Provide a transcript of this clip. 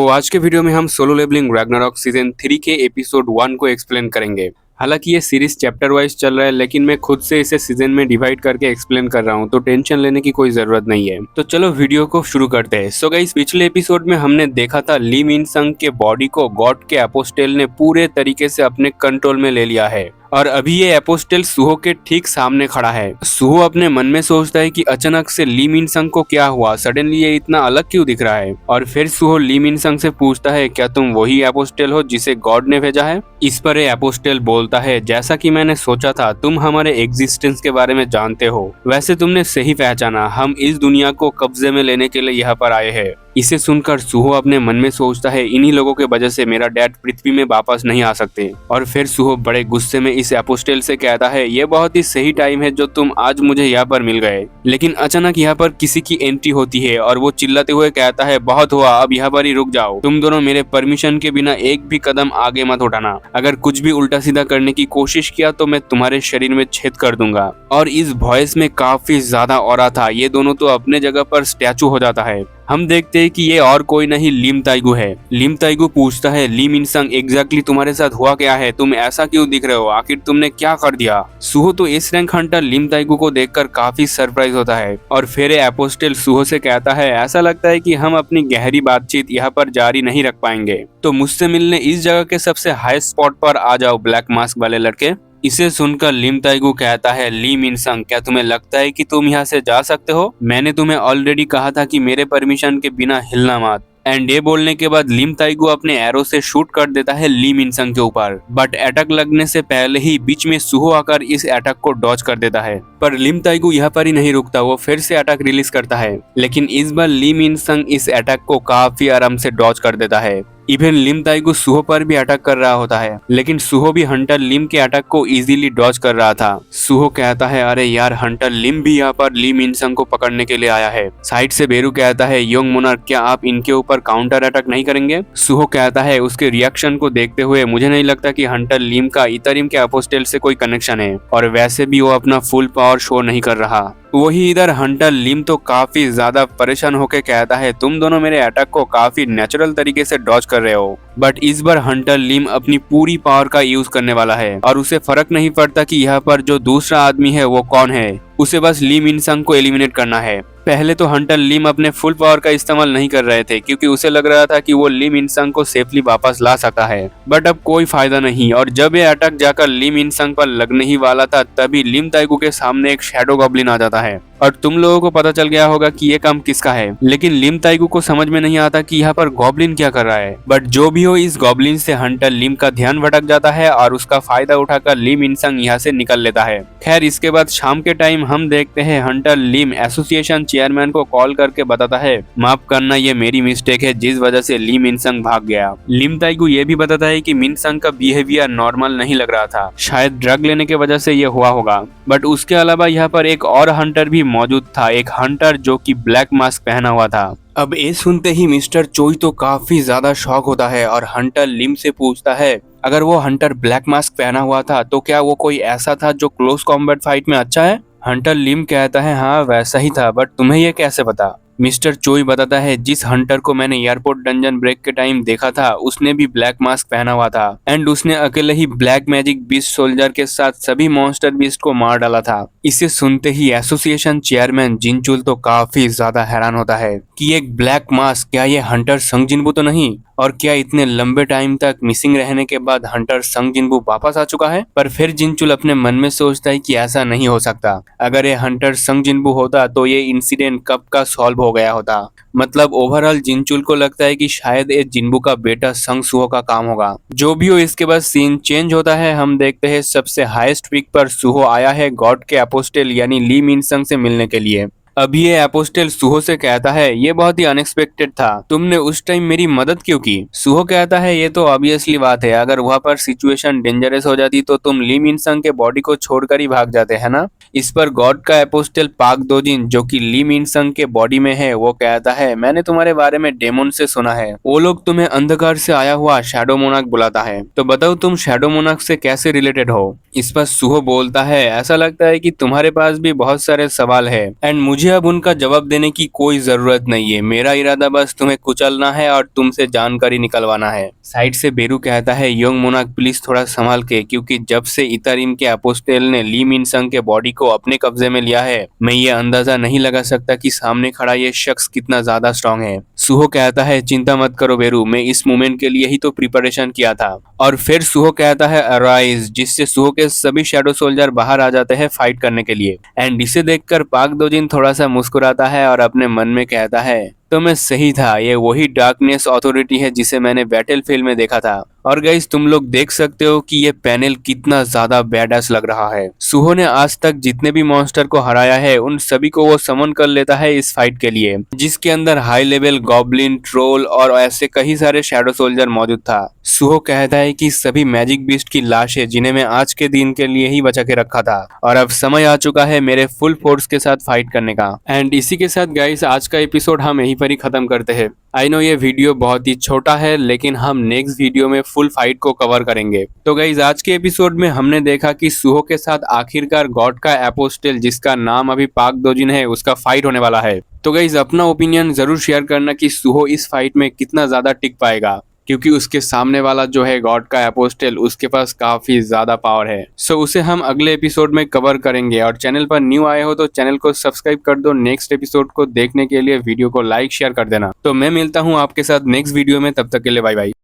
तो आज के वीडियो में हम सोलो लेवलिंग रैग्नारॉक सीजन 3 के एपिसोड 1 को एक्सप्लेन करेंगे। हालांकि ये सीरीज चैप्टर वाइज चल रहा है, लेकिन मैं खुद से इसे सीजन में डिवाइड करके एक्सप्लेन कर रहा हूँ, तो टेंशन लेने की कोई जरूरत नहीं है। तो चलो वीडियो को शुरू करते हैं। सो गाइस, पिछले एपिसोड में हमने देखा था ली मिन संग के बॉडी को गॉड के अपोस्टेल ने पूरे तरीके से अपने कंट्रोल में ले लिया है और अभी ये अपोस्टेल सुहो के ठीक सामने खड़ा है। सुहो अपने मन में सोचता है कि अचानक से ली मिन संग को क्या हुआ, सडनली ये इतना अलग क्यों दिख रहा है। और फिर सुहो ली मिन संग से पूछता है, क्या तुम वही अपोस्टेल हो जिसे गॉड ने भेजा है। इस पर ये अपोस्टेल बोलता है, जैसा कि मैंने सोचा था, तुम हमारे एग्जिस्टेंस के बारे में जानते हो। वैसे तुमने सही पहचाना, हम इस दुनिया को कब्जे में लेने के लिए यहाँ पर आए हैं। इसे सुनकर सुहो अपने मन में सोचता है, इन्हीं लोगों के वजह से मेरा डैड पृथ्वी में वापस नहीं आ सकते। और फिर सुहो बड़े गुस्से में इस अपोस्टेल से कहता है, ये बहुत ही सही टाइम है जो तुम आज मुझे यहाँ पर मिल गए। लेकिन अचानक यहाँ पर किसी की एंट्री होती है और वो चिल्लाते हुए कहता है, बहुत हुआ, अब यहाँ पर ही रुक जाओ। तुम दोनों मेरे परमिशन के बिना एक भी कदम आगे मत उठाना। अगर कुछ भी उल्टा सीधा करने की कोशिश किया तो मैं तुम्हारे शरीर में छेद कर दूंगा। और इस वॉइस में काफी ज्यादा ऑरा था। ये दोनों तो अपने जगह पर स्टैचू हो जाता है। हम देखते हैं कि ये और कोई नहीं लिम ताइगू है। लिम ताइगू पूछता है, ली मिन संग एग्जैक्टली तुम्हारे साथ हुआ क्या है, तुम ऐसा क्यों दिख रहे हो, आखिर तुमने क्या कर दिया। सुहो तो एस रैंक हंटर लिम ताइगू को देखकर काफी सरप्राइज होता है और फिर एपोस्टेल सुहो से कहता है, ऐसा लगता है कि हम अपनी गहरी बातचीत यहाँ पर जारी नहीं रख पाएंगे, तो मुझसे मिलने इस जगह के सबसे हाई स्पॉट पर आ जाओ ब्लैक मास्क वाले लड़के। इसे सुनकर लिम ताइगू कहता है, ली मिन संग, क्या तुम्हें लगता है कि तुम यहाँ से जा सकते हो? मैंने तुम्हें ऑलरेडी कहा था कि मेरे परमिशन के बिना हिलना मत। एंड ये बोलने के बाद लिम ताइगू अपने एरो से शूट कर देता है ली मिन संग के ऊपर। बट अटैक लगने से पहले ही बीच में सुहो आकर इस अटैक को डॉज कर देता है। पर लिम ताइगू यहाँ पर ही नहीं रुकता, वो फिर से अटैक रिलीज करता है। लेकिन इस बार ली मिन संग इस अटैक को काफी आराम से डॉज कर देता है। इवन लिम ताइगू सुहो पर भी अटैक कर रहा होता है, लेकिन सुहो भी हंटर लिम के अटैक को इजीली डॉज कर रहा था। सुहो कहता है, अरे यार, हंटर लिम भी यहाँ पर ली मिन संग को पकड़ने के लिए आया है। साइड से बेरू कहता है, योंग मोनार्क, क्या आप इनके ऊपर काउंटर अटैक नहीं करेंगे? सुहो कहता है, उसके रिएक्शन को देखते हुए मुझे नहीं लगता कि हंटर लिम का इतरिम के अपोस्टेल से कोई कनेक्शन है, और वैसे भी वो अपना फुल पावर शो नहीं कर रहा। वही इधर हंटर लिम तो काफी ज्यादा परेशान होकर कहता है, तुम दोनों मेरे अटैक को काफी नेचुरल तरीके से डॉज कर रहे हो। बट इस बार हंटर लिम अपनी पूरी पावर का यूज करने वाला है और उसे फर्क नहीं पड़ता कि यहाँ पर जो दूसरा आदमी है वो कौन है, उसे बस ली मिन संग को एलिमिनेट करना है। पहले तो हंटर लिम अपने फुल पावर का इस्तेमाल नहीं कर रहे थे, क्योंकि उसे लग रहा था कि वो ली मिन संग को सेफली वापस ला सकता है। बट अब कोई फायदा नहीं, और जब ये अटैक जाकर ली मिन संग पर लगने ही वाला था, तभी लिम ताइगू के सामने एक शैडो गॉब्लिन आ जाता है और तुम लोगों को पता चल गया होगा कि ये काम किसका है। लेकिन लिम ताइगू को समझ में नहीं आता कि यहाँ पर गॉब्लिन क्या कर रहा है। बट जो भी हो, इस गॉब्लिन से हंटर लिम का ध्यान भटक जाता है और उसका फायदा उठाकर ली मिन संग यहाँ से निकल लेता है। खैर, इसके बाद शाम के टाइम हम देखते हैं हंटर लिम एसोसिएशन चेयरमैन को कॉल करके बताता है, माफ करना, ये मेरी मिस्टेक है जिस वजह से ली मिन संग भाग गया। लिम ताइगू ये भी बताता है कि मिन संग का बिहेवियर नॉर्मल नहीं लग रहा था, शायद ड्रग लेने के वजह से ये हुआ होगा। बट उसके अलावा यहाँ पर एक और हंटर भी मौजूद था, एक हंटर जो कि ब्लैक मास्क पहना हुआ था। अब ये सुनते ही मिस्टर चोई तो काफी ज्यादा शॉक होता है और हंटर लिम से पूछता है, अगर वो हंटर ब्लैक मास्क पहना हुआ था तो क्या वो कोई ऐसा था जो क्लोज कॉम्बैट फाइट में अच्छा है? हंटर लिम कहता है, हाँ वैसा ही था, बट तुम्हें ये कैसे पता? मिस्टर चोई बताता है, जिस हंटर को मैंने एयरपोर्ट डंजन ब्रेक के टाइम देखा था, उसने भी ब्लैक मास्क पहना हुआ था एंड उसने अकेले ही ब्लैक मैजिक बीस्ट सोल्जर के साथ सभी मॉन्स्टर बीस्ट को मार डाला था। इसे सुनते ही एसोसिएशन चेयरमैन जिनचुल तो काफी ज्यादा हैरान होता है कि एक ब्लैक मास्क, क्या ये हंटर संग जिनबू तो नहीं? और क्या इतने लंबे टाइम तक मिसिंग रहने के बाद हंटर संग जिनबू वापस आ चुका है? पर फिर जिनचुल अपने मन में सोचता है कि ऐसा नहीं हो सकता। अगर ये हंटर संग जिनबू होता तो ये इंसिडेंट कब का सॉल्व हो गया होता। मतलब ओवरऑल जिनचुल को लगता है कि शायद ये जिनबू का बेटा संग सुहो का काम होगा। जो भी हो, इसके बाद सीन चेंज होता है। हम देखते हैं सबसे हाईएस्ट पीक पर सुहो आया है गॉड के अपोस्टेल यानी ली मिन संग से मिलने के लिए। अभी ये अपोस्टेल सुहो से कहता है, ये बहुत ही अनएक्सपेक्टेड था, तुमने उस टाइम मेरी मदद क्यों की? सुहो कहता है, ये तो ऑब्वियसली बात है, अगर वहाँ पर सिचुएशन डेंजरस हो जाती तो तुम ली मिन संग के बॉडी को छोड़कर ही भाग जाते, है ना? इस पर गॉड का एपोस्टल पाक दोजिन जो कि ली मिन संग के बॉडी में है वो कहता है, मैंने तुम्हारे बारे में डेमन से सुना है, वो लोग तुम्हें अंधकार से आया हुआ शैडो मोनार्क बुलाता है, तो बताओ तुम शैडो मोनार्क से कैसे रिलेटेड हो। इस पर सुहो बोलता है, ऐसा लगता है कि तुम्हारे पास भी बहुत सारे सवाल है एंड मुझे अब उनका जवाब देने की कोई जरूरत नहीं है, मेरा इरादा बस तुम्हें कुचलना है और तुमसे जानकारी निकलवाना है। साइड से बेरू कहता है, यंग मोनार्क प्लीज थोड़ा संभाल के, क्योंकि जब से इतरिम के अपोस्टेल ने ली मिन संग के बॉडी को अपने कब्जे में लिया है, मैं ये अंदाजा नहीं लगा सकता कि सामने खड़ा ये शख्स कितना ज्यादा स्ट्रांग है। सुहो कहता है, चिंता मत करो बेरू, मैं इस मोमेंट के लिए ही तो प्रिपरेशन किया था। और फिर सुहो कहता है अराइज, जिससे सुहो के सभी शैडो सोल्जर बाहर आ जाते हैं फाइट करने के लिए। एंड इसे देखकर पाक दोजिन थोड़ा सा मुस्कुराता है और अपने मन में कहता है, तो मैं सही था, ये वही डार्कनेस अथॉरिटी है जिसे मैंने बैटलफील्ड में देखा था। और गाइस तुम लोग देख सकते हो कि ये पैनल कितना ज्यादा बैडएस लग रहा है। सुहो ने आज तक जितने भी मॉन्स्टर को हराया है उन सभी को वो समन कर लेता है इस फाइट के लिए, जिसके अंदर हाई लेवल गॉब्लिन, ट्रोल और ऐसे कई सारे शैडो सोल्जर मौजूद था। सुहो कहता है कि सभी मैजिक बीस्ट की लाश है जिन्हें मैं आज के दिन के लिए ही बचा के रखा था, और अब समय आ चुका है मेरे फुल फोर्स के साथ फाइट करने का। एंड इसी के साथ गाइस आज का एपिसोड हम यहीं पर ही खत्म करते हैं। आई नो ये वीडियो बहुत ही छोटा है, लेकिन हम नेक्स्ट वीडियो में फुल फाइट को कवर करेंगे। तो गाइज आज के एपिसोड में हमने देखा कि सुहो के साथ आखिरकार गॉड का एपोस्टल जिसका नाम अभी पाक दोजिन है उसका फाइट होने वाला है। तो गाइज अपना ओपिनियन जरूर शेयर करना कि सुहो इस फाइट में कितना ज्यादा टिक पाएगा, क्योंकि उसके सामने वाला जो है गॉड का एपोस्टल उसके पास काफी ज्यादा पावर है। सो उसे हम अगले एपिसोड में कवर करेंगे। और चैनल पर न्यू आए हो तो चैनल को सब्सक्राइब कर दो नेक्स्ट एपिसोड को देखने के लिए, वीडियो को लाइक शेयर कर देना। तो मैं मिलता हूँ आपके साथ नेक्स्ट वीडियो में, तब तक के लिए बाय बाय।